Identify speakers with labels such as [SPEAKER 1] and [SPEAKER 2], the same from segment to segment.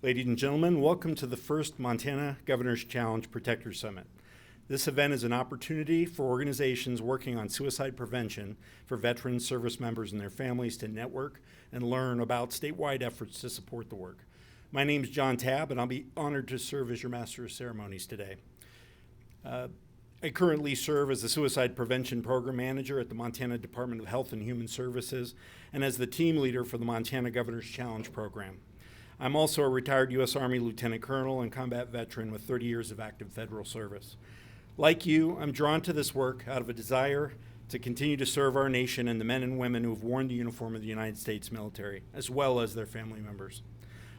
[SPEAKER 1] Ladies and gentlemen, welcome to the first Montana Governor's Challenge Protector Summit. This event is an opportunity for organizations working on suicide prevention for veteran service members and their families to network and learn about statewide efforts to support the work. My name is John Tabb, and I'll be honored to serve as your Master of Ceremonies today. I currently serve as the Suicide Prevention Program Manager at the Montana Department of Health and Human Services and as the team leader for the Montana Governor's Challenge program. I'm also a retired U.S. Army Lieutenant Colonel and combat veteran with 30 years of active federal service. Like you, I'm drawn to this work out of a desire to continue to serve our nation and the men and women who have worn the uniform of the United States military, as well as their family members.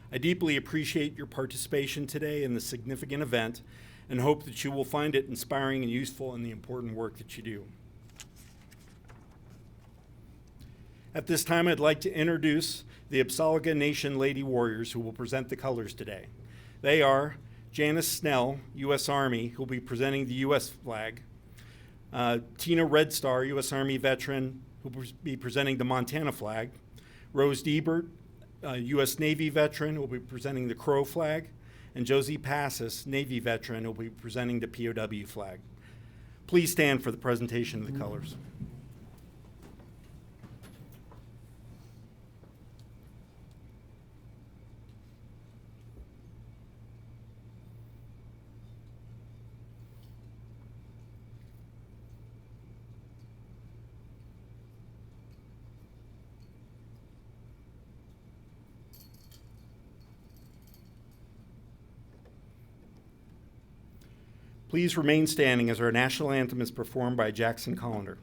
[SPEAKER 1] I deeply appreciate your participation today in this significant event and hope that you will find it inspiring and useful in the important work that you do. At this time, I'd like to introduce the Apsaalooke Nation Lady Warriors who will present the colors today. They are Janice Snell, U.S. Army, who will be presenting the U.S. flag. Tina Red Star, U.S. Army veteran, who will be presenting the Montana flag. Rose Diebert, U.S. Navy veteran, who will be presenting the Crow flag. And Josie Passis, Navy veteran, who will be presenting the POW flag. Please stand for the presentation of the colors. Please remain standing as our national anthem is performed by Jackson Collender.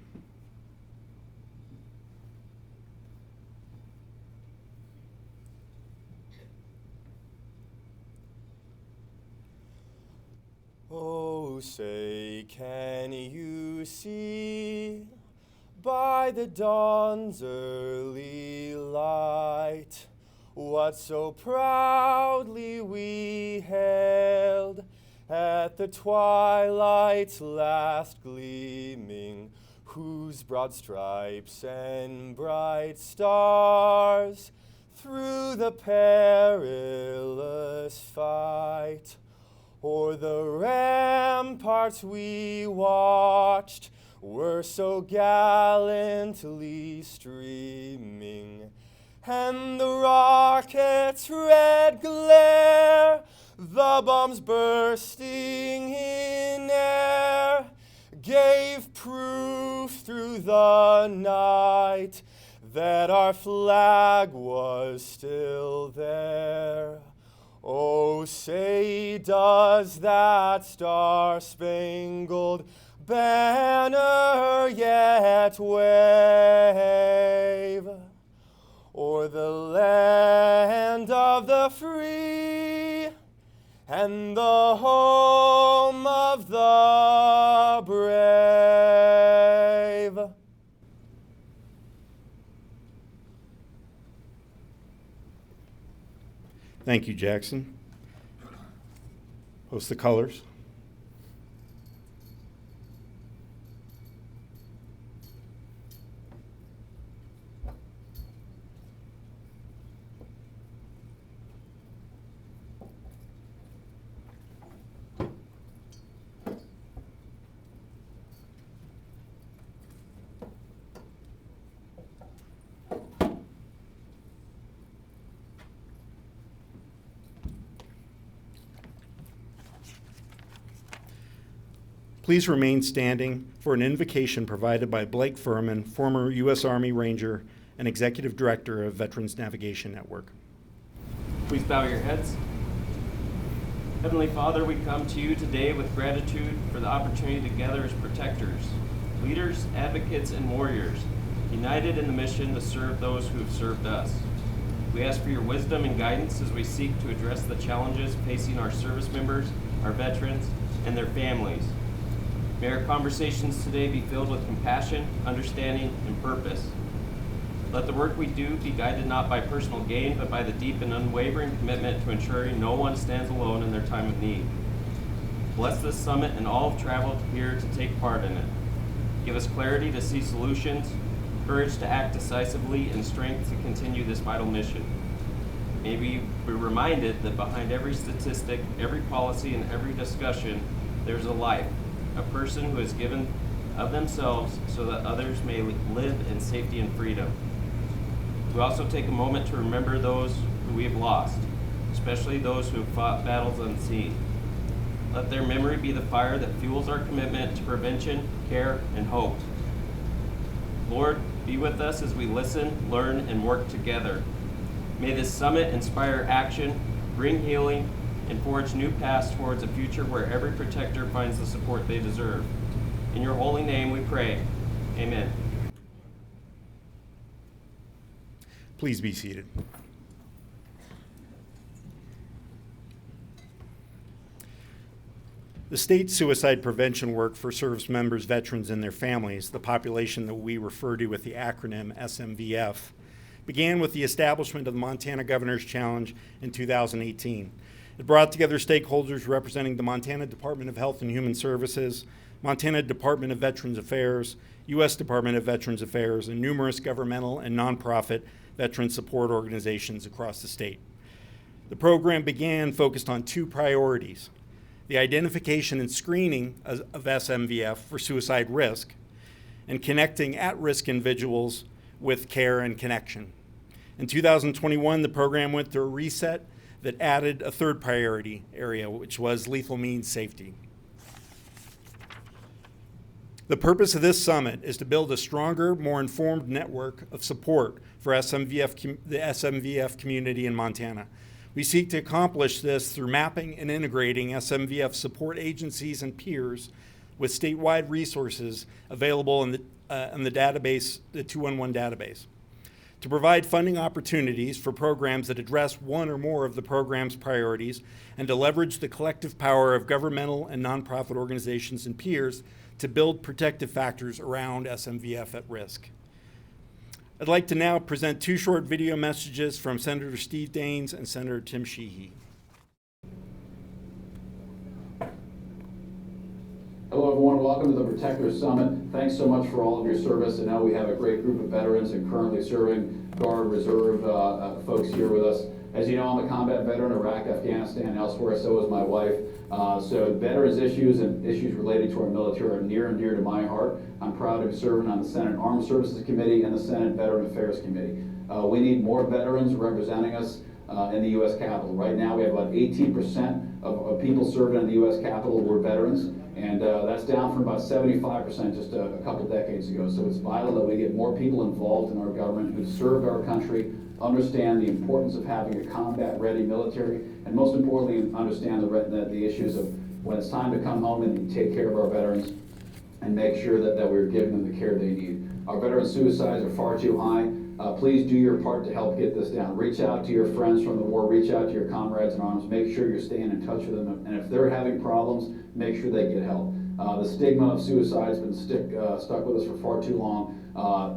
[SPEAKER 2] Oh, say, can you see by the dawn's early light what so proudly we hailed at the twilight's last gleaming, whose broad stripes and bright stars through the perilous fight o'er the ramparts we watched were so gallantly streaming, and the rocket's red glare, the bombs bursting in air, gave proof through the night that our flag was still there. Oh, say, does that star-spangled banner yet wave o'er the land of the free and the home of the brave?
[SPEAKER 1] Thank you, Jackson. Post the colors. Please remain standing for an invocation provided by Blake Furman, former U.S. Army Ranger and Executive Director of Veterans Navigation Network.
[SPEAKER 3] Please bow your heads. Heavenly Father, we come to you today with gratitude for the opportunity to gather as protectors, leaders, advocates, and warriors, united in the mission to serve those who have served us. We ask for your wisdom and guidance as we seek to address the challenges facing our service members, our veterans, and their families. May our conversations today be filled with compassion, understanding, and purpose. Let the work we do be guided not by personal gain, but by the deep and unwavering commitment to ensuring no one stands alone in their time of need. Bless this summit and all who've traveled here to take part in it. Give us clarity to see solutions, courage to act decisively, and strength to continue this vital mission. May we be reminded that behind every statistic, every policy, and every discussion, there's a life, a person who has given of themselves so that others may live in safety and freedom. We also take a moment to remember those who we have lost, especially those who have fought battles unseen. Let their memory be the fire that fuels our commitment to prevention, care, and hope. Lord, be with us as we listen, learn, and work together. May this summit inspire action, bring healing, and forge new paths towards a future where every protector finds the support they deserve. In your holy name we pray. Amen.
[SPEAKER 1] Please be seated. The state suicide prevention work for service members, veterans, and their families, the population that we refer to with the acronym SMVF, began with the establishment of the Montana Governor's Challenge in 2018. It brought together stakeholders representing the Montana Department of Health and Human Services, Montana Department of Veterans Affairs, U.S. Department of Veterans Affairs, and numerous governmental and nonprofit veteran support organizations across the state. The program began focused on two priorities: the identification and screening of SMVF for suicide risk, and connecting at-risk individuals with care and connection. In 2021, the program went through a reset that added a third priority area, which was lethal means safety. The purpose of this summit is to build a stronger, more informed network of support for the SMVF community in Montana. We seek to accomplish this through mapping and integrating SMVF support agencies and peers with statewide resources available in the database, the 211 database. To provide funding opportunities for programs that address one or more of the program's priorities, and to leverage the collective power of governmental and nonprofit organizations and peers to build protective factors around SMVF at risk. I'd like to now present two short video messages from Senator Steve Daines and Senator Tim Sheehy.
[SPEAKER 4] Hello everyone, welcome to the Protector Summit. Thanks so much for all of your service. I know we have a great group of veterans and currently serving Guard, Reserve folks here with us. As you know, I'm a combat veteran, Iraq, Afghanistan, and elsewhere, so is my wife. So veterans issues and issues related to our military are near and dear to my heart. I'm proud to be serving on the Senate Armed Services Committee and the Senate Veteran Affairs Committee. We need more veterans representing us in the U.S. Capitol. Right now we have about 18% of people serving in the U.S. Capitol were veterans, and that's down from about 75% just a couple decades ago. So it's vital that we get more people involved in our government who served our country, understand the importance of having a combat-ready military, and most importantly, understand the issues of when it's time to come home and take care of our veterans and make sure that we're giving them the care they need. Our veteran suicides are far too high. Please do your part to help get this down. Reach out to your friends from the war, reach out to your comrades in arms, make sure you're staying in touch with them, and if they're having problems, make sure they get help. The stigma of suicide has been stuck with us for far too long.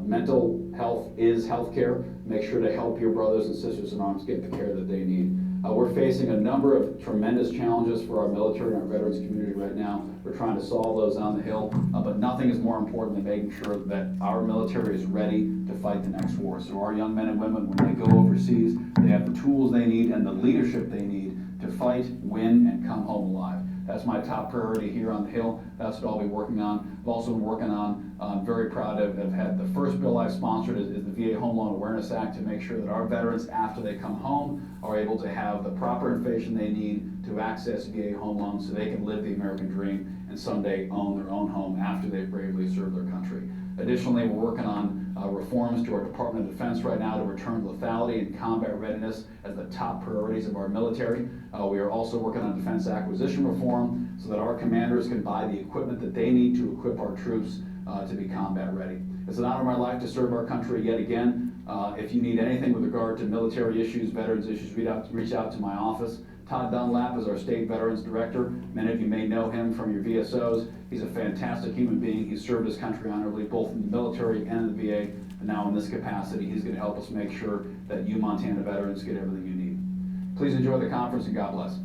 [SPEAKER 4] Mental health is health care. Make sure to help your brothers and sisters in arms get the care that they need. We're facing a number of tremendous challenges for our military and our veterans community right now. We're trying to solve those on the Hill, but nothing is more important than making sure that our military is ready to fight the next war. So our young men and women, when they go overseas, they have the tools they need and the leadership they need to fight, win, and come home alive. That's my top priority here on the Hill. That's what I'll be working on. I've also been working on, I'm very proud to have had the first bill I've sponsored is the VA Home Loan Awareness Act to make sure that our veterans, after they come home, are able to have the proper information they need to access VA home loans so they can live the American dream and someday own their own home after they've bravely served their country. Additionally, we're working on reforms to our Department of Defense right now to return lethality and combat readiness as the top priorities of our military. We are also working on defense acquisition reform so that our commanders can buy the equipment that they need to equip our troops to be combat ready. It's an honor of my life to serve our country yet again. If you need anything with regard to military issues, veterans issues, reach out to my office. Todd Dunlap is our State Veterans Director. Many of you may know him from your VSOs. He's a fantastic human being. He's served his country honorably, both in the military and in the VA. And now in this capacity, he's going to help us make sure that you Montana veterans get everything you need. Please enjoy the conference and God bless.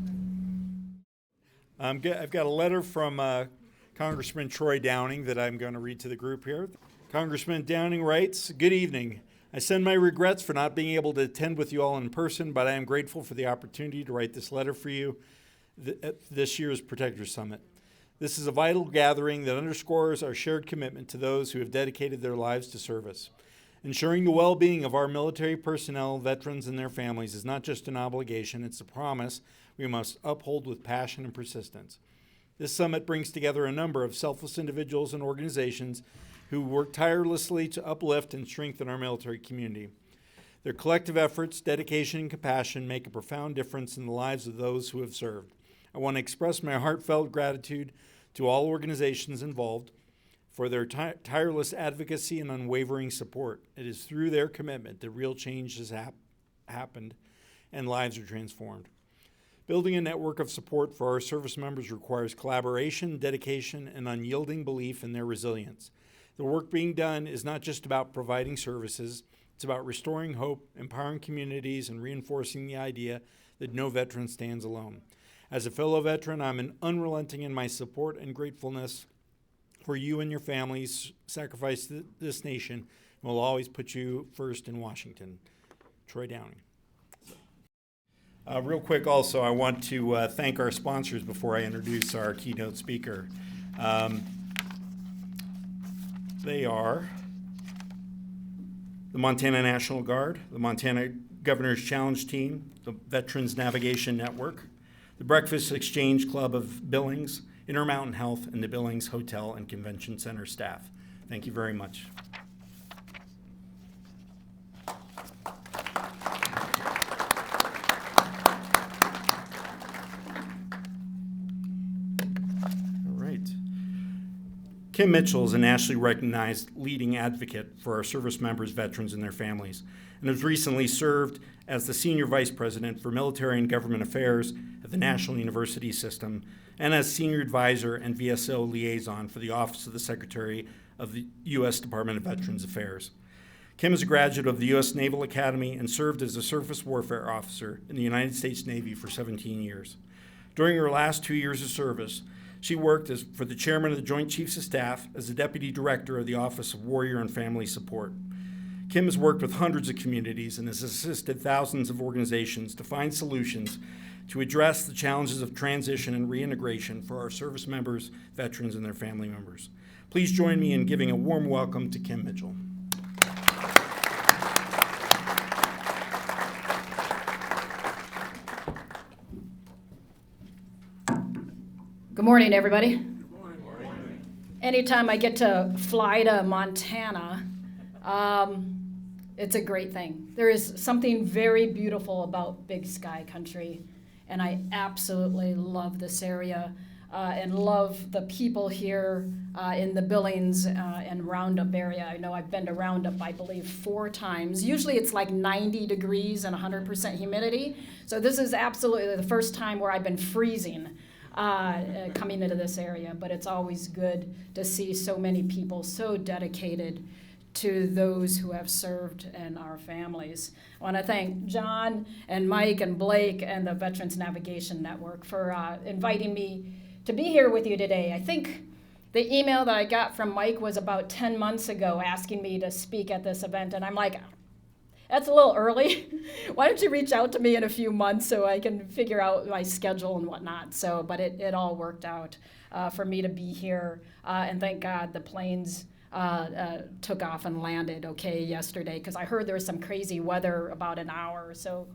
[SPEAKER 1] I've got a letter from Congressman Troy Downing that I'm going to read to the group here. Congressman Downing writes, "Good evening. I send my regrets for not being able to attend with you all in person, but I am grateful for the opportunity to write this letter for you at this year's Protectors Summit. This is a vital gathering that underscores our shared commitment to those who have dedicated their lives to service. Ensuring the well-being of our military personnel, veterans, and their families is not just an obligation, it's a promise we must uphold with passion and persistence. This summit brings together a number of selfless individuals and organizations who work tirelessly to uplift and strengthen our military community. Their collective efforts, dedication, and compassion make a profound difference in the lives of those who have served. I want to express my heartfelt gratitude to all organizations involved for their tireless advocacy and unwavering support. It is through their commitment that real change has happened and lives are transformed. Building a network of support for our service members requires collaboration, dedication, and unyielding belief in their resilience. The work being done is not just about providing services, it's about restoring hope, empowering communities, and reinforcing the idea that no veteran stands alone. As a fellow veteran, I'm unrelenting in my support and gratefulness for you and your families sacrificed to this nation, and will always put you first in Washington. Troy Downing. Real quick also, I want to thank our sponsors before I introduce our keynote speaker. They are the Montana National Guard, the Montana Governor's Challenge Team, the Veterans Navigation Network, the Breakfast Exchange Club of Billings, Intermountain Health, and the Billings Hotel and Convention Center staff. Thank you very much. Kim Mitchell is a nationally recognized leading advocate for our service members, veterans, and their families, and has recently served as the Senior Vice President for Military and Government Affairs at the National University System and as Senior Advisor and VSO Liaison for the Office of the Secretary of the U.S. Department of Veterans Affairs. Kim is a graduate of the U.S. Naval Academy and served as a surface warfare officer in the United States Navy for 17 years. During her last 2 years of service, she worked for the chairman of the Joint Chiefs of Staff as the deputy director of the Office of Warrior and Family Support. Kim has worked with hundreds of communities and has assisted thousands of organizations to find solutions to address the challenges of transition and reintegration for our service members, veterans, and their family members. Please join me in giving a warm welcome to Kim Mitchell.
[SPEAKER 5] Good morning, everybody. Good morning. Anytime I get to fly to Montana, it's a great thing. There is something very beautiful about Big Sky Country, and I absolutely love this area and love the people here in the Billings and Roundup area. I know I've been to Roundup, I believe, 4 times. Usually it's like 90 degrees and 100% humidity, so this is absolutely the first time where I've been freezing coming into this area, but it's always good to see so many people so dedicated to those who have served and our families. I want to thank John and Mike and Blake and the Veterans Navigation Network for inviting me to be here with you today. I think the email that I got from Mike was about 10 months ago asking me to speak at this event, and I'm like, that's a little early. Why don't you reach out to me in a few months so I can figure out my schedule and whatnot. But it all worked out for me to be here. And thank God the planes took off and landed okay yesterday, because I heard there was some crazy weather about an hour or so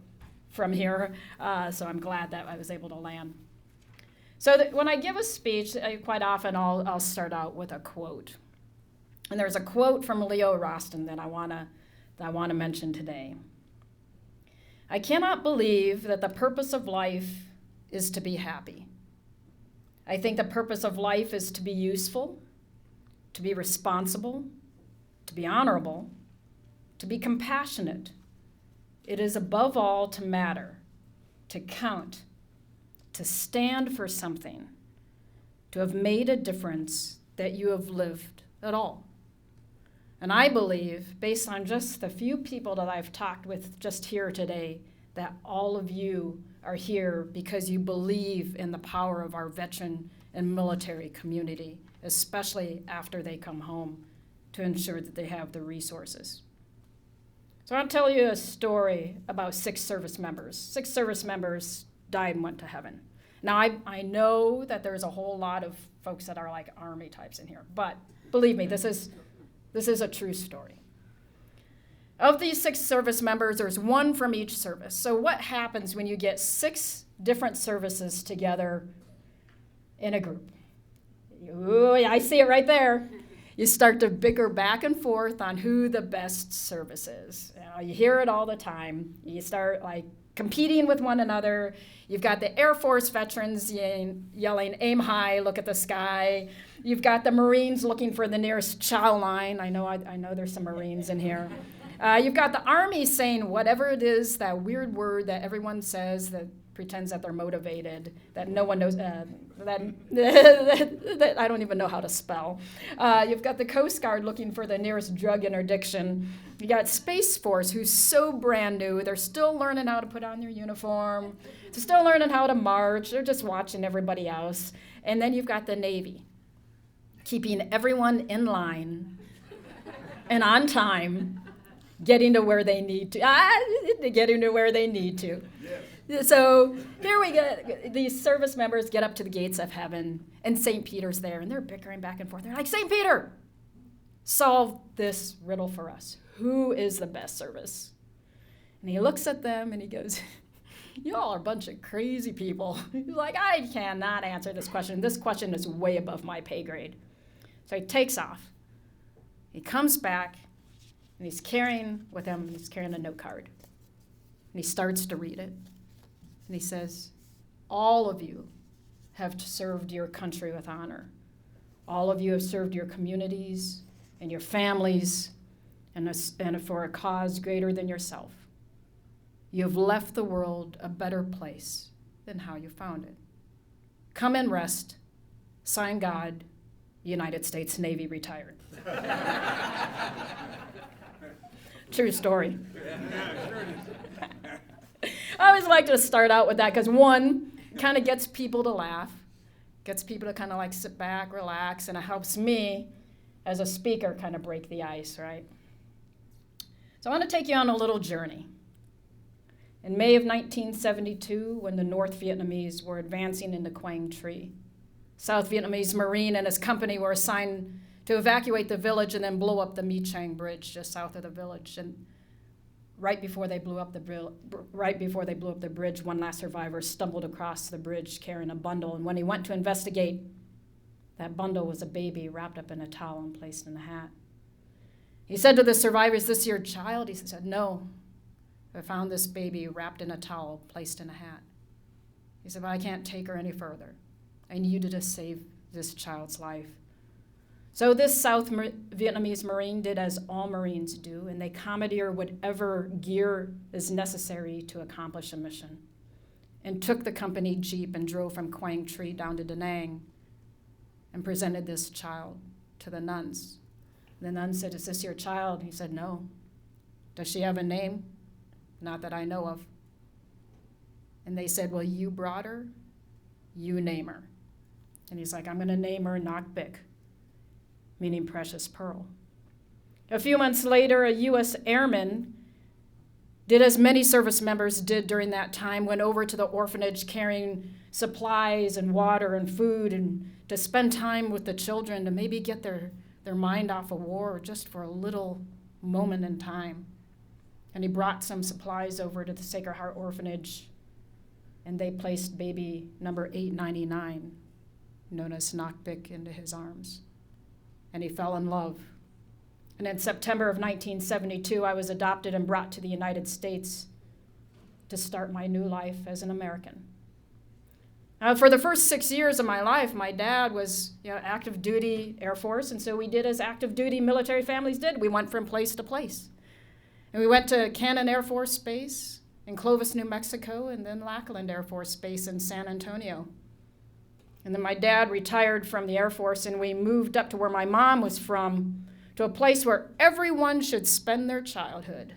[SPEAKER 5] from here. So I'm glad that I was able to land. So when I give a speech, quite often I'll start out with a quote. And there's a quote from Leo Roston that I want to mention today. I cannot believe that the purpose of life is to be happy. I think the purpose of life is to be useful, to be responsible, to be honorable, to be compassionate. It is above all to matter, to count, to stand for something, to have made a difference that you have lived at all. And I believe, based on just the few people that I've talked with just here today, that all of you are here because you believe in the power of our veteran and military community, especially after they come home, to ensure that they have the resources. So I'll tell you a story about 6 service members. 6 service members died and went to heaven. Now, I know that there's a whole lot of folks that are like Army types in here, but believe me, this is a true story. Of these 6 service members, there's 1 from each service. So what happens when you get 6 different services together in a group? Ooh, I see it right there. You start to bicker back and forth on who the best service is. You hear it all the time. You start like competing with one another. You've got the Air Force veterans yelling, aim high, look at the sky. You've got the Marines looking for the nearest chow line. I know there's some Marines in here. You've got the Army saying whatever it is, that weird word that everyone says that pretends that they're motivated, that no one knows, that I don't even know how to spell. You've got the Coast Guard looking for the nearest drug interdiction. You got Space Force, who's so brand new. They're still learning how to put on their uniform. They're still learning how to march. They're just watching everybody else. And then you've got the Navy, keeping everyone in line and on time, getting to where they need to. Getting to where they need to. Yes. So here we get, these service members get up to the gates of heaven, and St. Peter's there, and they're bickering back and forth. They're like, St. Peter, solve this riddle for us. Who is the best service? And he looks at them and he goes, y'all are a bunch of crazy people. He's like, I cannot answer this question. This question is way above my pay grade. So he takes off. He comes back, and he's carrying with him, he's carrying a note card. And he starts to read it. And he says, all of you have served your country with honor. All of you have served your communities and your families and for a cause greater than yourself. You have left the world a better place than how you found it. Come and rest. Sign God, United States Navy, retired. True story. I always like to start out with that because, one, kind of gets people to laugh, gets people to kind of like sit back, relax, and it helps me as a speaker kind of break the ice, right? So I want to take you on a little journey. In May of 1972, when the North Vietnamese were advancing into Quang Tri, South Vietnamese Marine and his company were assigned to evacuate the village and then blow up the My Chang Bridge just south of the village. And right before they blew up the bridge, one last survivor stumbled across the bridge carrying a bundle. And when he went to investigate, that bundle was a baby wrapped up in a towel and placed in a hat. He said to the survivor, "Is this your child?" He said, "No. I found this baby wrapped in a towel, placed in a hat." He said, "But I can't take her any further. I need you to save this child's life." So this South Vietnamese Marine did as all Marines do, and they commandeered whatever gear is necessary to accomplish a mission, and took the company jeep and drove from Quang Tri down to Da Nang and presented this child to the nuns. The nun said, "Is this your child?" He said, "No." "Does she have a name?" "Not that I know of." And they said, "Well, you brought her, you name her." And he's like, "I'm going to name her Nak Bik, meaning precious pearl." A few months later, a U.S. airman did as many service members did during that time, went over to the orphanage carrying supplies and water and food and to spend time with the children to maybe get their mind off of war just for a little moment in time. And he brought some supplies over to the Sacred Heart Orphanage, and they placed baby number 899, known as Nak Bik, into his arms. And he fell in love. And in September of 1972, I was adopted and brought to the United States to start my new life as an American. For the first 6 years of my life, my dad was active duty Air Force, and so we did as active duty military families did. We went from place to place. And we went to Cannon Air Force Base in Clovis, New Mexico, and then Lackland Air Force Base in San Antonio. And then my dad retired from the Air Force, and we moved up to where my mom was from, to a place where everyone should spend their childhood,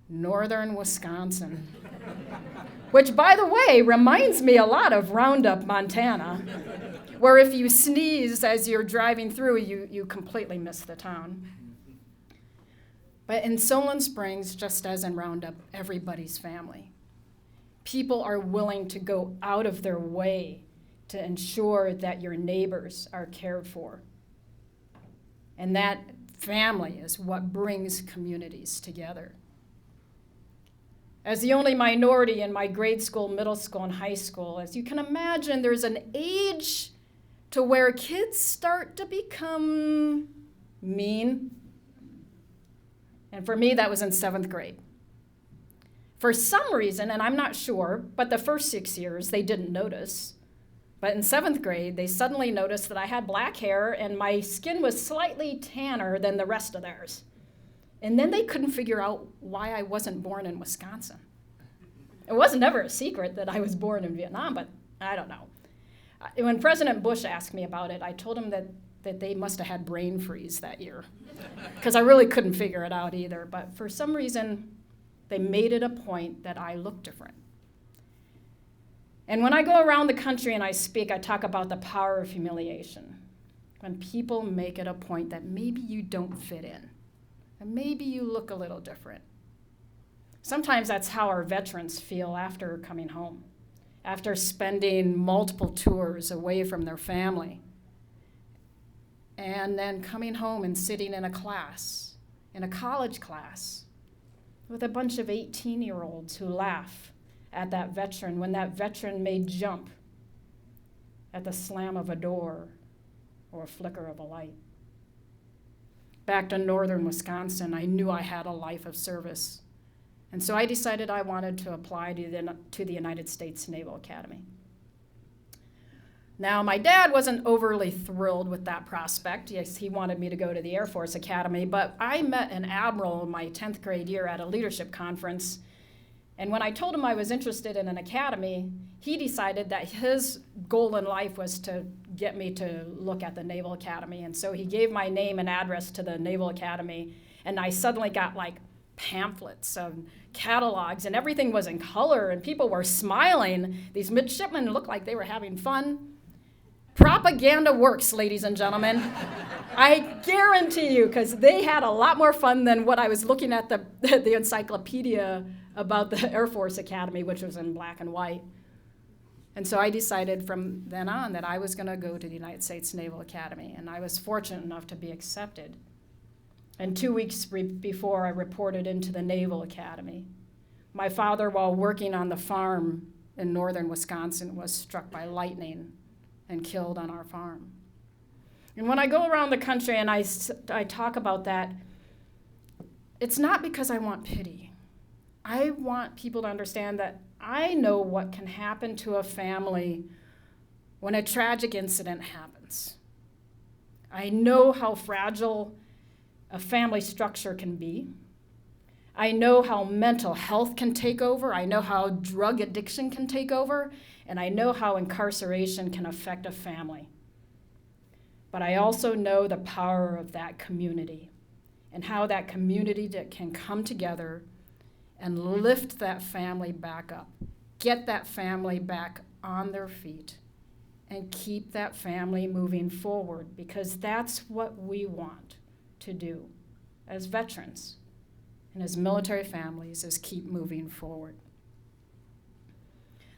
[SPEAKER 5] northern Wisconsin. Which, by the way, reminds me a lot of Roundup, Montana, where if you sneeze as you're driving through, you completely miss the town. But in Solon Springs, just as in Roundup, everybody's family. People are willing to go out of their way to ensure that your neighbors are cared for. And that family is what brings communities together. As the only minority in my grade school, middle school, and high school, as you can imagine, there's an age to where kids start to become mean. And for me, that was in 7th grade. For some reason, and I'm not sure, but the first 6 years, they didn't notice. But in 7th grade, they suddenly noticed that I had black hair and my skin was slightly tanner than the rest of theirs. And then they couldn't figure out why I wasn't born in Wisconsin. It wasn't ever a secret that I was born in Vietnam, but I don't know. When President Bush asked me about it, I told him that they must have had brain freeze that year, because I really couldn't figure it out either. But for some reason, they made it a point that I look different. And when I go around the country and I speak, I talk about the power of humiliation. When people make it a point that maybe you don't fit in, and maybe you look a little different. Sometimes that's how our veterans feel after coming home, after spending multiple tours away from their family, and then coming home and sitting in a class, in a college class, with a bunch of 18-year-olds who laugh at that veteran when that veteran may jump at the slam of a door or a flicker of a light. Back to northern Wisconsin, I knew I had a life of service. And so I decided I wanted to apply to the United States Naval Academy. Now, my dad wasn't overly thrilled with that prospect. Yes, he wanted me to go to the Air Force Academy, but I met an admiral in my 10th grade year at a leadership conference. And when I told him I was interested in an academy, he decided that his goal in life was to get me to look at the Naval Academy. And so he gave my name and address to the Naval Academy, and I suddenly got like pamphlets and catalogs, and everything was in color, and people were smiling. These midshipmen looked like they were having fun. Propaganda works, ladies and gentlemen. I guarantee you, because they had a lot more fun than what I was looking at the encyclopedia about the Air Force Academy, which was in black and white. And so I decided from then on that I was going to go to the United States Naval Academy, and I was fortunate enough to be accepted. And 2 weeks before I reported into the Naval Academy, my father, while working on the farm in northern Wisconsin, was struck by lightning and killed on our farm. And when I go around the country and I talk about that, it's not because I want pity. I want people to understand that I know what can happen to a family when a tragic incident happens. I know how fragile a family structure can be. I know how mental health can take over. I know how drug addiction can take over. And I know how incarceration can affect a family. But I also know the power of that community and how that community can come together and lift that family back up, get that family back on their feet, and keep that family moving forward, because that's what we want to do as veterans and as military families, is keep moving forward.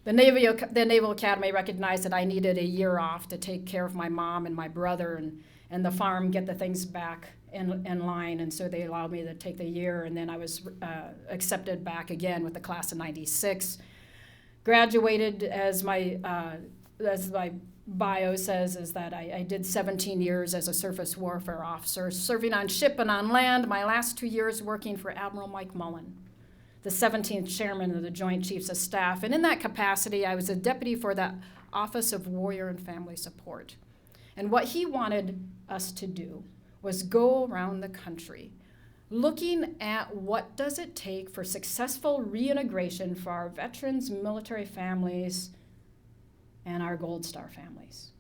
[SPEAKER 5] The Naval Academy recognized that I needed a year off to take care of my mom and my brother and the farm, get the things back in line, and so they allowed me to take the year, and then I was accepted back again with the class of '96. Graduated, as my bio says, is that I did 17 years as a surface warfare officer, serving on ship and on land, my last 2 years working for Admiral Mike Mullen, the 17th chairman of the Joint Chiefs of Staff. And in that capacity, I was a deputy for the Office of Warrior and Family Support. And what he wanted us to do was go around the country looking at what does it take for successful reintegration for our veterans, military families, and our Gold Star families.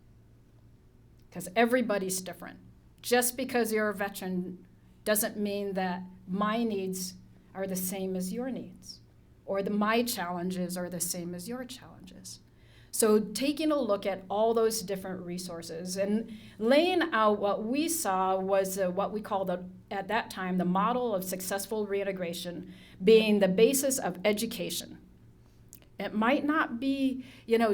[SPEAKER 5] Because everybody's different. Just because you're a veteran doesn't mean that my needs are the same as your needs, or my challenges are the same as your challenges. So taking a look at all those different resources and laying out what we saw was what we called at that time the model of successful reintegration being the basis of education. It might not be,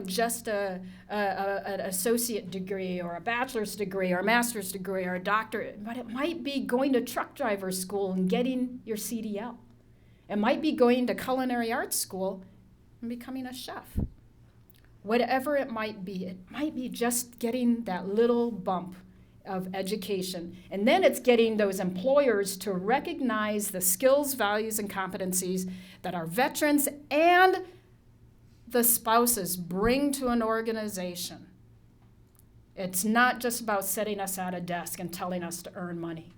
[SPEAKER 5] just an associate degree or a bachelor's degree or a master's degree or a doctorate, but it might be going to truck driver school and getting your CDL. It might be going to culinary arts school and becoming a chef. Whatever it might be just getting that little bump of education. And then it's getting those employers to recognize the skills, values, and competencies that our veterans and the spouses bring to an organization. It's not just about setting us at a desk and telling us to earn money.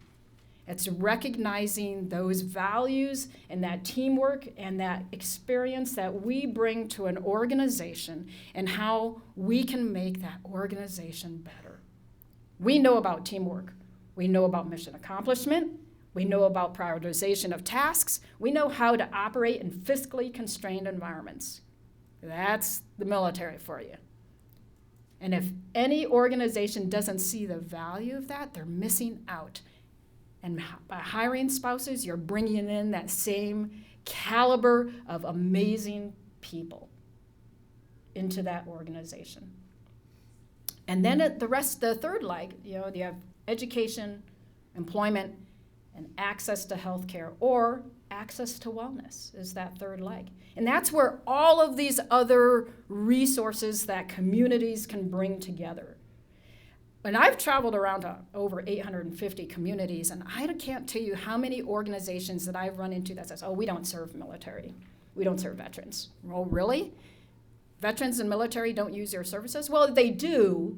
[SPEAKER 5] It's recognizing those values and that teamwork and that experience that we bring to an organization and how we can make that organization better. We know about teamwork. We know about mission accomplishment. We know about prioritization of tasks. We know how to operate in fiscally constrained environments. That's the military for you. And if any organization doesn't see the value of that, they're missing out. And by hiring spouses, you're bringing in that same caliber of amazing people into that organization. And then the third leg, you have education, employment, and access to health care, or access to wellness is that third leg. And that's where all of these other resources that communities can bring together. And I've traveled around to over 850 communities, and I can't tell you how many organizations that I've run into that says, oh, we don't serve military. We don't serve veterans. Oh, really? Veterans and military don't use your services? Well, they do,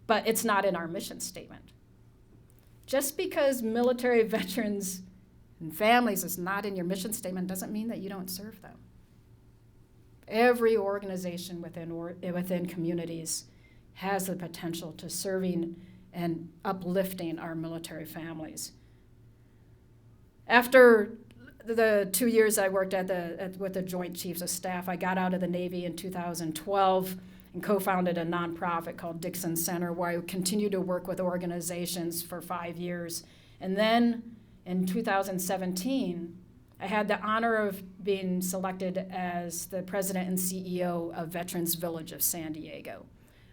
[SPEAKER 5] but it's not in our mission statement. Just because military veterans and families is not in your mission statement doesn't mean that you don't serve them. Every organization within communities has the potential to serving and uplifting our military families. After the 2 years I worked with the Joint Chiefs of Staff, I got out of the Navy in 2012 and co-founded a nonprofit called Dixon Center, where I continued to work with organizations for 5 years. And then in 2017, I had the honor of being selected as the president and CEO of Veterans Village of San Diego,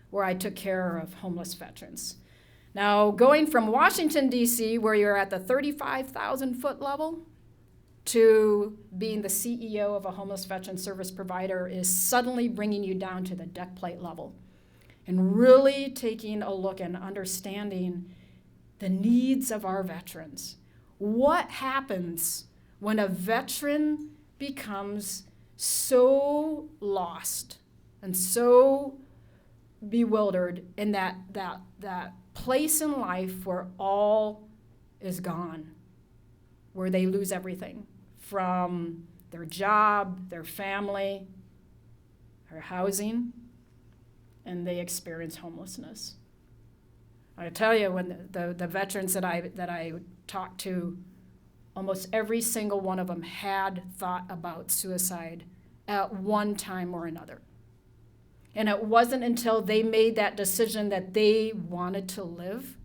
[SPEAKER 5] where I took care of homeless veterans. Now, going from Washington, D.C., where you're at the 35,000-foot level, to being the CEO of a homeless veteran service provider is suddenly bringing you down to the deck plate level and really taking a look and understanding the needs of our veterans. What happens when a veteran becomes so lost and so bewildered in that place in life where all is gone, where they lose everything from their job, their family, their housing, and they experience homelessness? I tell you, when the veterans that I talked to, almost every single one of them had thought about suicide at one time or another. And it wasn't until they made that decision that they wanted to live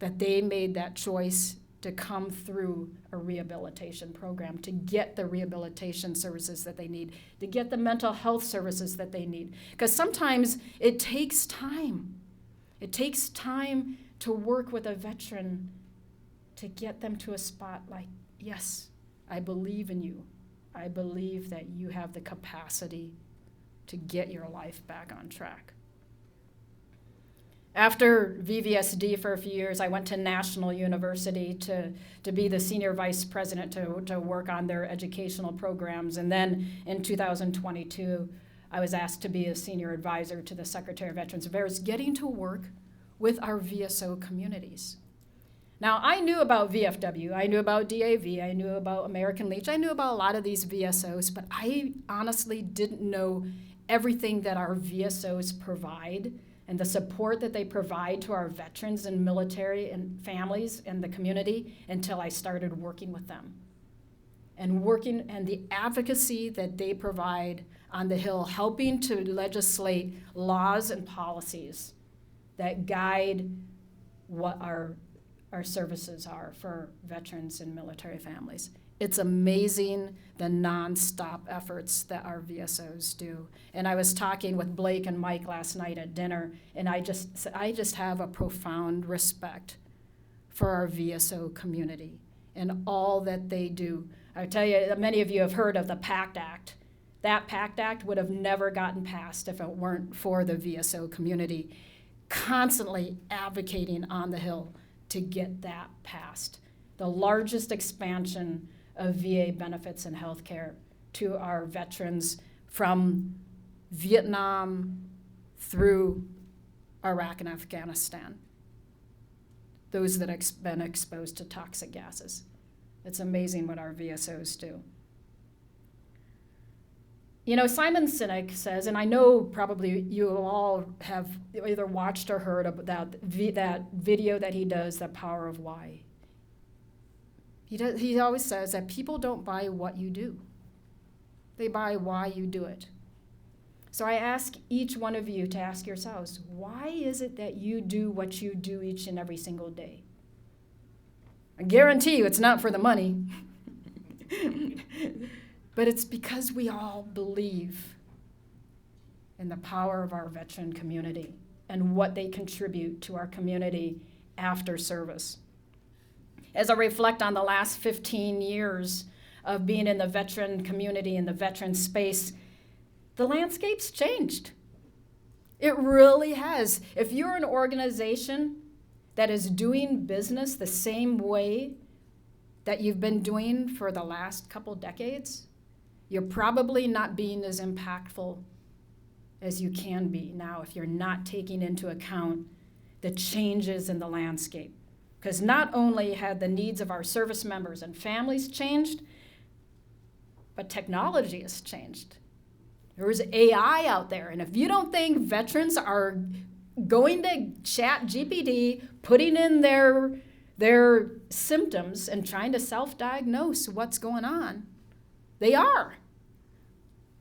[SPEAKER 5] that they made that choice to come through a rehabilitation program, to get the rehabilitation services that they need, to get the mental health services that they need. Because sometimes it takes time. It takes time to work with a veteran to get them to a spot like, yes, I believe in you. I believe that you have the capacity to get your life back on track. After VVSD for a few years, I went to National University to be the senior vice president to work on their educational programs. And then in 2022, I was asked to be a senior advisor to the Secretary of Veterans Affairs, getting to work with our VSO communities. Now, I knew about VFW, I knew about DAV, I knew about American Legion, I knew about a lot of these VSOs, but I honestly didn't know everything that our VSOs provide and the support that they provide to our veterans and military and families and the community until I started working with them. And the advocacy that they provide on the Hill, helping to legislate laws and policies that guide what our services are for veterans and military families. It's amazing the nonstop efforts that our VSOs do. And I was talking with Blake and Mike last night at dinner, and I just have a profound respect for our VSO community and all that they do. I tell you, many of you have heard of the PACT Act. That PACT Act would have never gotten passed if it weren't for the VSO community constantly advocating on the Hill to get that passed. The largest expansion of VA benefits and health care to our veterans from Vietnam through Iraq and Afghanistan, those that have been exposed to toxic gases. It's amazing what our VSOs do. You know, Simon Sinek says, and I know probably you all have either watched or heard about that video that he does, The Power of Why. He always says that people don't buy what you do. They buy why you do it. So I ask each one of you to ask yourselves, why is it that you do what you do each and every single day? I guarantee you it's not for the money. But it's because we all believe in the power of our veteran community and what they contribute to our community after service. As I reflect on the last 15 years of being in the veteran community, in the veteran space, the landscape's changed. It really has. If you're an organization that is doing business the same way that you've been doing for the last couple decades, you're probably not being as impactful as you can be now if you're not taking into account the changes in the landscape. Because not only had the needs of our service members and families changed, but technology has changed. There's AI out there, and if you don't think veterans are going to ChatGPT, putting in their symptoms and trying to self-diagnose what's going on, they are.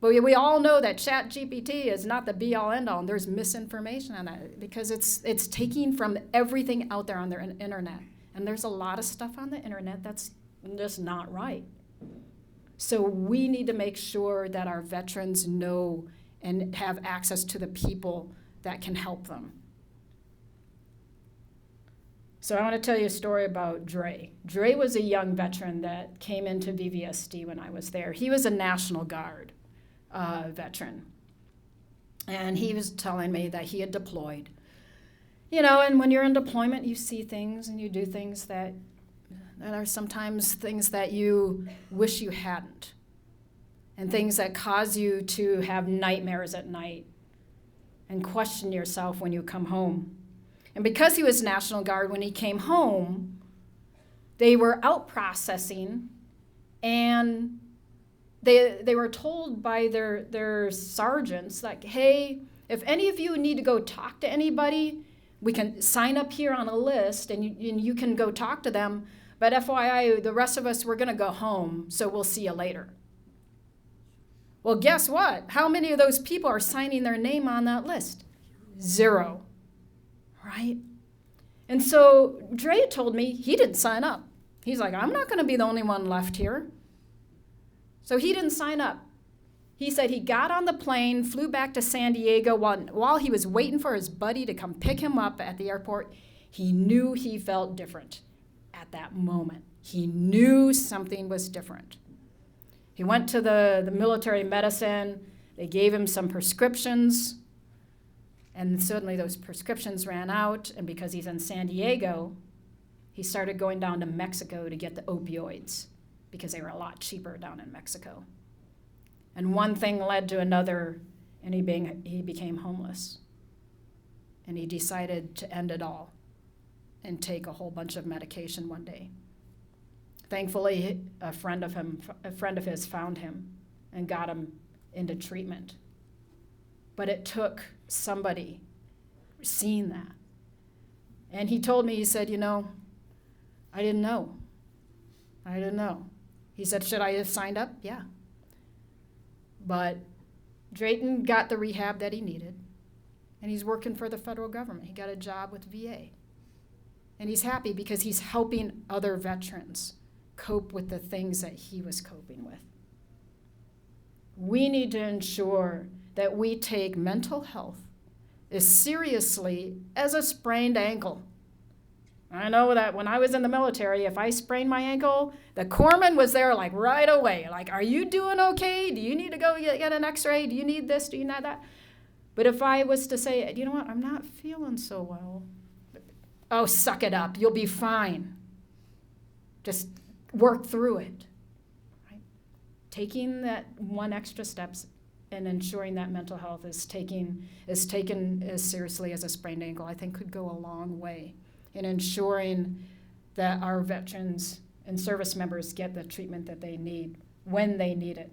[SPEAKER 5] But we all know that ChatGPT is not the be-all, end-all, and there's misinformation on that because it's taking from everything out there on the internet. And there's a lot of stuff on the internet that's just not right. So we need to make sure that our veterans know and have access to the people that can help them. So I want to tell you a story about Dre. Dre was a young veteran that came into VVSD when I was there. He was a National Guard veteran. And he was telling me that he had deployed. You know, and when you're in deployment, you see things and you do things that are sometimes things that you wish you hadn't. And things that cause you to have nightmares at night and question yourself when you come home. And because he was National Guard, when he came home, they were out processing, and they were told by their sergeants, like, hey, if any of you need to go talk to anybody, we can sign up here on a list, and you can go talk to them. But FYI, the rest of us, we're going to go home, so we'll see you later. Well, guess what? How many of those people are signing their name on that list? 0. Right? And so Dre told me he didn't sign up. He's like, I'm not going to be the only one left here. So he didn't sign up. He said he got on the plane, flew back to San Diego. While he was waiting for his buddy to come pick him up at the airport, he knew he felt different at that moment. He knew something was different. He went to the military medicine. They gave him some prescriptions. And suddenly those prescriptions ran out. And because he's in San Diego, he started going down to Mexico to get the opioids because they were a lot cheaper down in Mexico. And one thing led to another, and he became homeless. And he decided to end it all and take a whole bunch of medication one day. Thankfully, a friend of his found him and got him into treatment. But it took somebody seeing that. And he told me, he said, you know, I didn't know. He said, should I have signed up? Yeah. But Drayton got the rehab that he needed, and he's working for the federal government. He got a job with VA. And he's happy because he's helping other veterans cope with the things that he was coping with. We need to ensure that we take mental health as seriously as a sprained ankle. I know that when I was in the military, if I sprained my ankle, the corpsman was there like right away. Like, are you doing okay? Do you need to go get an x-ray? Do you need this? Do you need that? But if I was to say, you know what, I'm not feeling so well. Oh, suck it up. You'll be fine. Just work through it. Right? Taking that one extra steps and ensuring that mental health is taken as seriously as a sprained ankle, I think could go a long way in ensuring that our veterans and service members get the treatment that they need when they need it.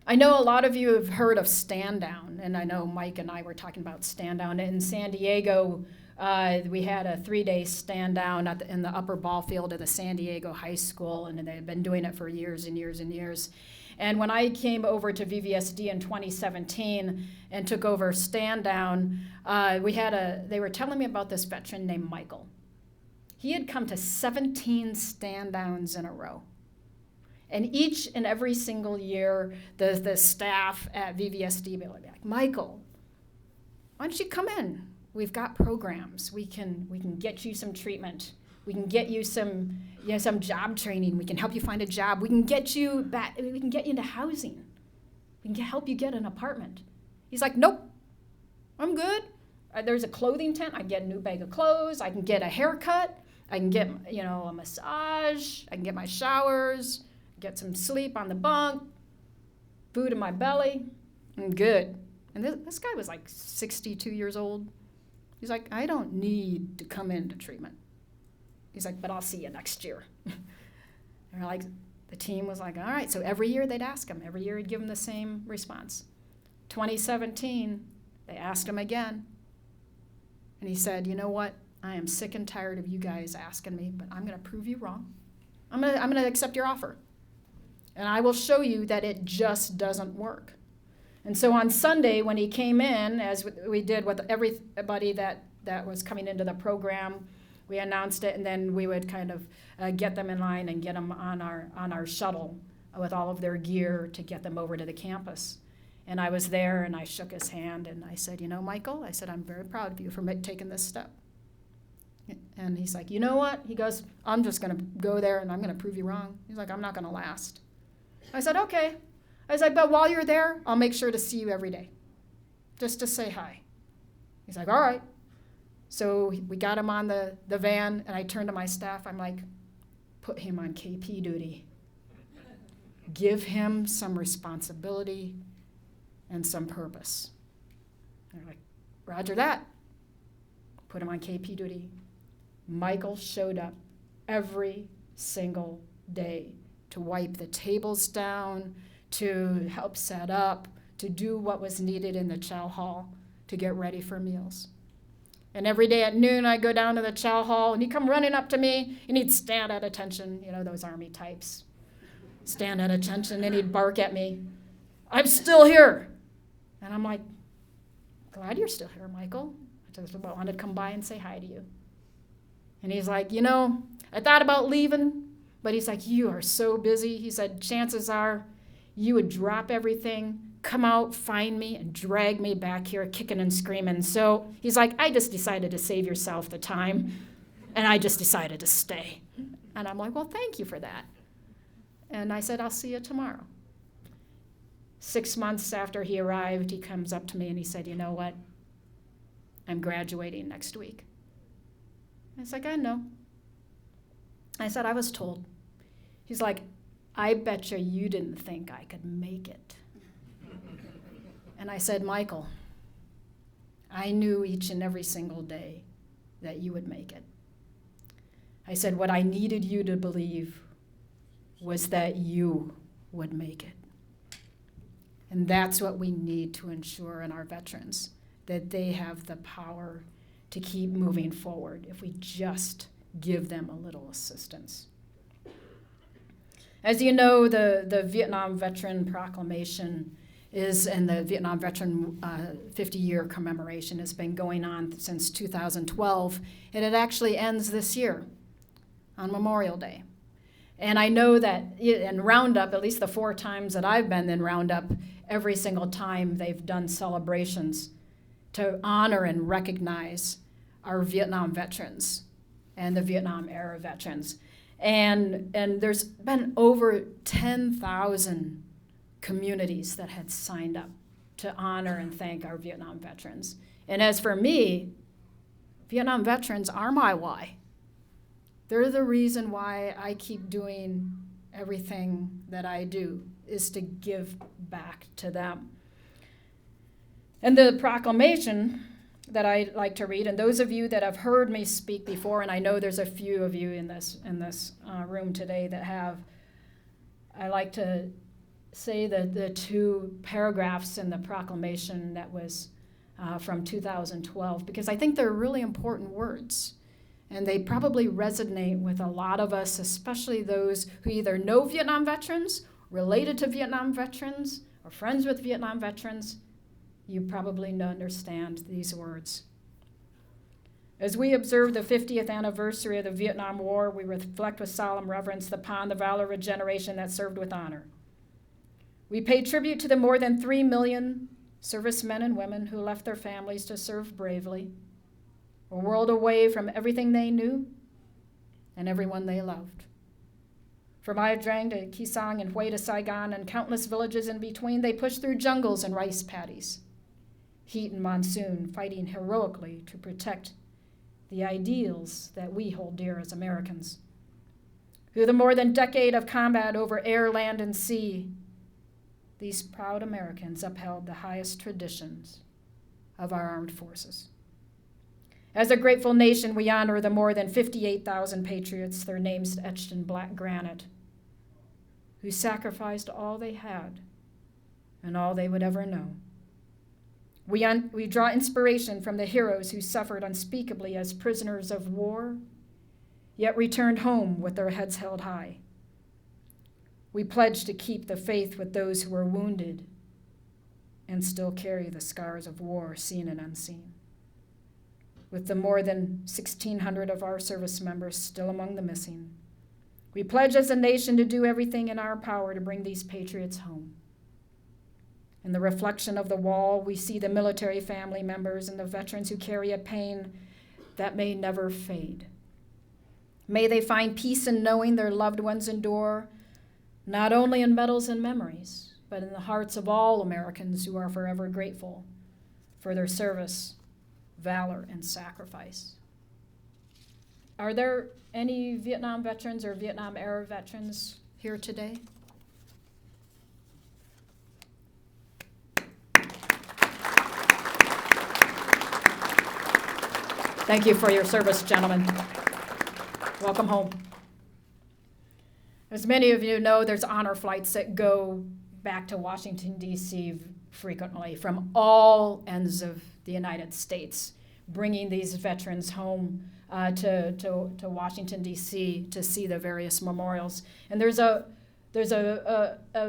[SPEAKER 5] I know a lot of you have heard of Stand Down, and I know Mike and I were talking about Stand Down. In San Diego, we had a 3-day stand down in the upper ball field of the San Diego High School, and they've been doing it for years and years and years. And when I came over to VVSD in 2017 and took over Stand Down, they were telling me about this veteran named Michael. He had come to 17 stand downs in a row. And each and every single year, the staff at VVSD would be like, Michael, why don't you come in? We've got programs. We can get you some treatment. We can get you some job training. We can help you find a job. We can get you back. We can get you into housing. We can help you get an apartment. He's like, nope, I'm good. There's a clothing tent. I can get a new bag of clothes. I can get a haircut. I can get a massage. I can get my showers. Get some sleep on the bunk. Food in my belly. I'm good. And this guy was like 62 years old. He's like, I don't need to come into treatment. He's like, but I'll see you next year. And like, the team was like, all right. So every year they'd ask him. Every year he'd give him the same response. 2017, they asked him again. And he said, you know what? I am sick and tired of you guys asking me, but I'm going to prove you wrong. I'm going to accept your offer. And I will show you that it just doesn't work. And so on Sunday, when he came in, as we did with everybody that was coming into the program, we announced it, and then we would kind of get them in line and get them on our shuttle with all of their gear to get them over to the campus. And I was there, and I shook his hand, and I said, you know, Michael, I said, I'm very proud of you for taking this step. And he's like, you know what? He goes, I'm just going to go there, and I'm going to prove you wrong. He's like, I'm not going to last. I said, okay. I was like, but while you're there, I'll make sure to see you every day, just to say hi. He's like, all right. So we got him on the van, and I turned to my staff. I'm like, put him on KP duty. Give him some responsibility and some purpose. And they're like, roger that. Put him on KP duty. Michael showed up every single day to wipe the tables down, to help set up, to do what was needed in the chow hall to get ready for meals. And every day at noon, I'd go down to the chow hall, and he'd come running up to me, and he'd stand at attention, you know, those Army types. Stand at attention, and he'd bark at me, I'm still here. And I'm like, glad you're still here, Michael. I just wanted to come by and say hi to you. And he's like, you know, I thought about leaving, but he's like, you are so busy. He said, chances are you would drop everything, come out, find me, and drag me back here kicking and screaming. So he's like, I just decided to save yourself the time, and I just decided to stay. And I'm like, well, thank you for that. And I said, I'll see you tomorrow. 6 months after he arrived, he comes up to me and he said, you know what? I'm graduating next week. I was like, I know. I said, I was told. He's like, I bet you didn't think I could make it. And I said, Michael, I knew each and every single day that you would make it. I said, what I needed you to believe was that you would make it. And that's what we need to ensure in our veterans, that they have the power to keep moving forward if we just give them a little assistance. As you know, the Vietnam Veteran Proclamation and the Vietnam Veteran 50-year commemoration has been going on since 2012, and it actually ends this year on Memorial Day. And I know that in Roundup, at least the 4 times that I've been in Roundup, every single time they've done celebrations to honor and recognize our Vietnam veterans and the Vietnam era veterans. And there's been over 10,000 communities that had signed up to honor and thank our Vietnam veterans. And as for me, Vietnam veterans are my why. They're the reason why I keep doing everything that I do, is to give back to them. And the proclamation that I like to read, and those of you that have heard me speak before, and I know there's a few of you in this room today that have, I like to say that the 2 paragraphs in the proclamation that was from 2012, because I think they're really important words. And they probably resonate with a lot of us, especially those who either know Vietnam veterans, related to Vietnam veterans, or friends with Vietnam veterans. You probably understand these words. As we observe the 50th anniversary of the Vietnam War, we reflect with solemn reverence upon the valor of a generation that served with honor. We pay tribute to the more than 3 million servicemen and women who left their families to serve bravely, a world away from everything they knew and everyone they loved. From Ia Drang to Khe Sanh and Hue to Saigon and countless villages in between, they pushed through jungles and rice paddies, heat and monsoon, fighting heroically to protect the ideals that we hold dear as Americans. Through the more than decade of combat over air, land, and sea, these proud Americans upheld the highest traditions of our armed forces. As a grateful nation, we honor the more than 58,000 patriots, their names etched in black granite, who sacrificed all they had and all they would ever know. We draw inspiration from the heroes who suffered unspeakably as prisoners of war, yet returned home with their heads held high. We pledge to keep the faith with those who were wounded and still carry the scars of war, seen and unseen. With the more than 1,600 of our service members still among the missing, we pledge as a nation to do everything in our power to bring these patriots home. In the reflection of the wall, we see the military family members and the veterans who carry a pain that may never fade. May they find peace in knowing their loved ones endure, not only in medals and memories, but in the hearts of all Americans who are forever grateful for their service, valor, and sacrifice. Are there any Vietnam veterans or Vietnam era veterans here today? Thank you for your service, gentlemen. Welcome home. As many of you know, there's honor flights that go back to Washington, D.C. frequently from all ends of the United States, bringing these veterans home to Washington, D.C. to see the various memorials. And there's a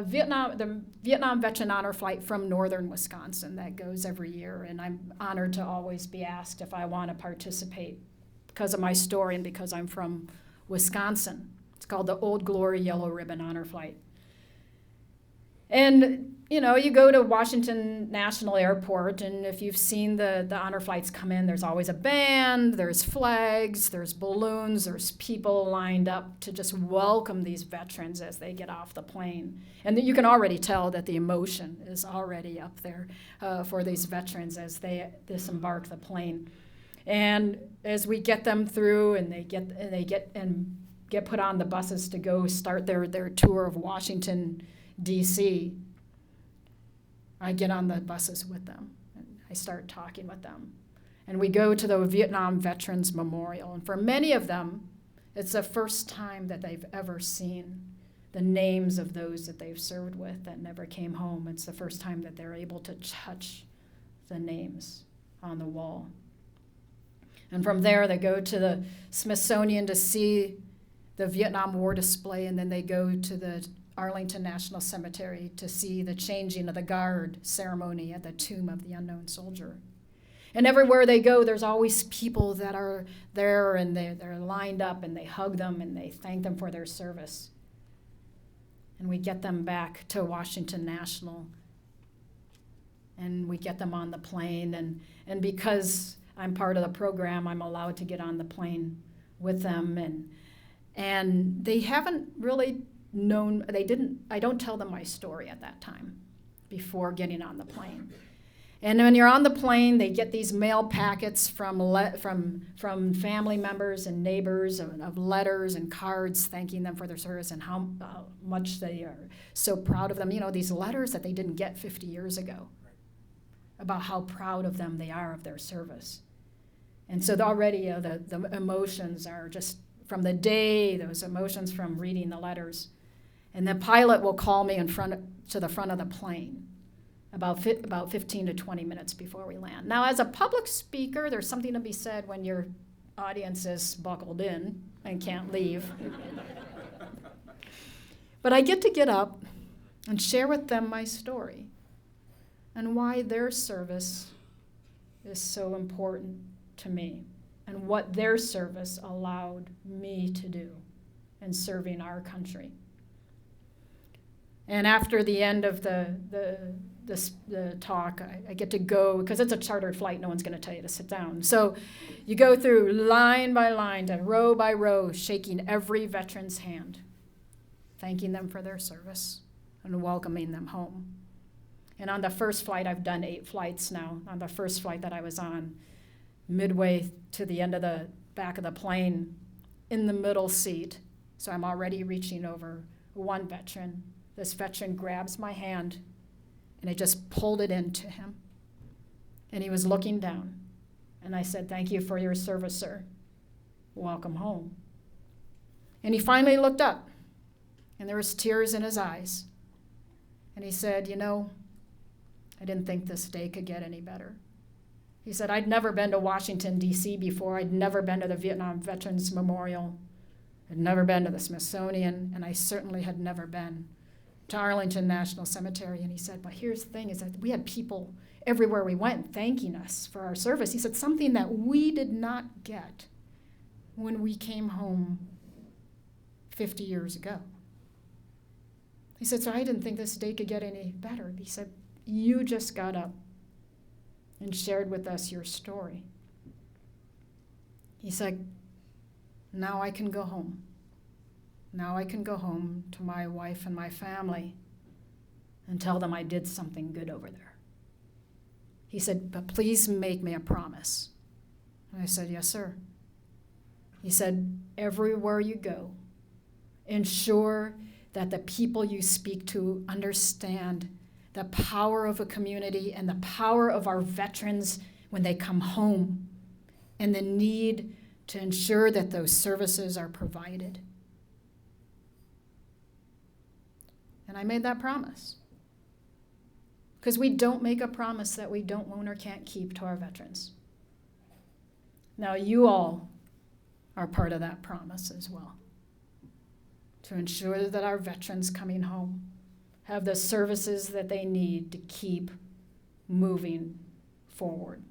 [SPEAKER 5] Vietnam Veteran Honor Flight from northern Wisconsin that goes every year, and I'm honored to always be asked if I want to participate because of my story and because I'm from Wisconsin. It's called the Old Glory Yellow Ribbon Honor Flight. And, you know, you go to Washington National Airport, and if you've seen the honor flights come in, there's always a band, there's flags, there's balloons, there's people lined up to just welcome these veterans as they get off the plane. And you can already tell that the emotion is already up there for these veterans as they disembark the plane. And as we get them through and they get put on the buses to go start their tour of Washington, D.C., I get on the buses with them, and I start talking with them. And we go to the Vietnam Veterans Memorial, and for many of them, it's the first time that they've ever seen the names of those that they've served with that never came home. It's the first time that they're able to touch the names on the wall. And from there, they go to the Smithsonian to see the Vietnam War display, and then they go to the Arlington National Cemetery to see the changing of the guard ceremony at the tomb of the unknown soldier. And everywhere they go, there's always people that are there, and they're lined up, and they hug them and they thank them for their service. And we get them back to Washington National, and we get them on the plane, and because I'm part of the program, I'm allowed to get on the plane with them, and they haven't really known, I don't tell them my story at that time before getting on the plane. And when you're on the plane, they get these mail packets from family members and neighbors of letters and cards thanking them for their service and how much they are so proud of them. You know, these letters that they didn't get 50 years ago about how proud of them they are of their service. And so already the emotions are just from the day, those emotions from reading the letters. And the pilot will call me to the front of the plane about 15 to 20 minutes before we land. Now, as a public speaker, there's something to be said when your audience is buckled in and can't leave. But I get up and share with them my story and why their service is so important to me and what their service allowed me to do in serving our country. And after the end of the talk, I get to go, because it's a chartered flight, no one's going to tell you to sit down. So you go through line by line, to row by row, shaking every veteran's hand, thanking them for their service and welcoming them home. And on the first flight, I've done 8 flights now. On the first flight that I was on, midway to the end of the back of the plane, in the middle seat, so I'm already reaching over one veteran. This veteran grabs my hand, and I just pulled it into him. And he was looking down. And I said, "Thank you for your service, sir. Welcome home." And he finally looked up, and there was tears in his eyes. And he said, "You know, I didn't think this day could get any better." He said, "I'd never been to Washington, D.C. before. I'd never been to the Vietnam Veterans Memorial. I'd never been to the Smithsonian, and I certainly had never been to Arlington National Cemetery." And he said, "But here's the thing, is that we had people everywhere we went thanking us for our service." He said, "Something that we did not get when we came home 50 years ago." He said, "So I didn't think this day could get any better." He said, "You just got up and shared with us your story." He said, "Now I can go home. Now I can go home to my wife and my family and tell them I did something good over there." He said, "But please make me a promise." And I said, "Yes, sir." He said, "Everywhere you go, ensure that the people you speak to understand the power of a community and the power of our veterans when they come home, and the need to ensure that those services are provided." And I made that promise. Because we don't make a promise that we don't want or can't keep to our veterans. Now, you all are part of that promise as well, to ensure that our veterans coming home have the services that they need to keep moving forward.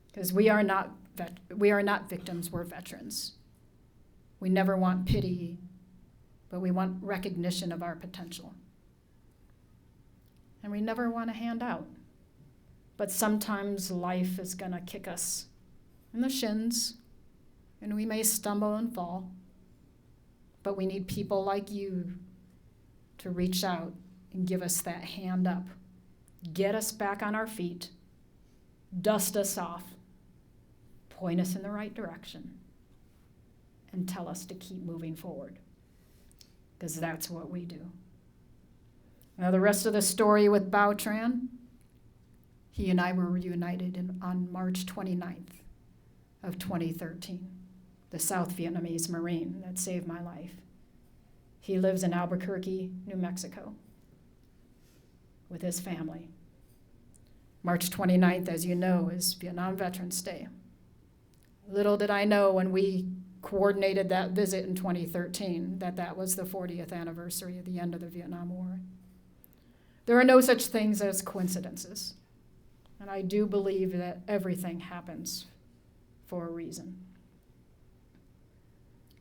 [SPEAKER 5] Because we are not victims, we're veterans. We never want pity, but we want recognition of our potential. And we never want to hand out. But sometimes life is going to kick us in the shins, and we may stumble and fall. But we need people like you to reach out and give us that hand up, get us back on our feet, dust us off, point us in the right direction, and tell us to keep moving forward. Because that's what we do. Now, the rest of the story with Bao Tran, he and I were reunited on March 29th of 2013, the South Vietnamese Marine that saved my life. He lives in Albuquerque, New Mexico, with his family. March 29th, as you know, is Vietnam Veterans Day. Little did I know when we coordinated that visit in 2013, that was the 40th anniversary of the end of the Vietnam War. There are no such things as coincidences, and I do believe that everything happens for a reason.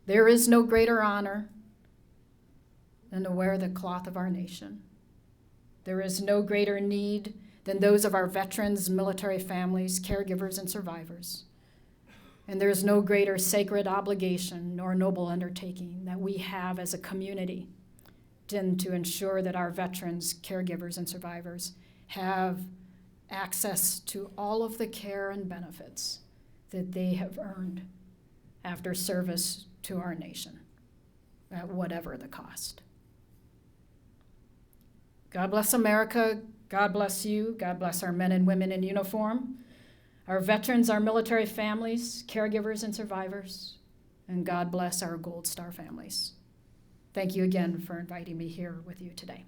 [SPEAKER 5] There is no greater honor than to wear the cloth of our nation. There is no greater need than those of our veterans, military families, caregivers, and survivors. And there is no greater sacred obligation nor noble undertaking that we have as a community than to ensure that our veterans, caregivers, and survivors have access to all of the care and benefits that they have earned after service to our nation, at whatever the cost. God bless America. God bless you. God bless our men and women in uniform, our veterans, our military families, caregivers, and survivors, and God bless our Gold Star families. Thank you again for inviting me here with you today.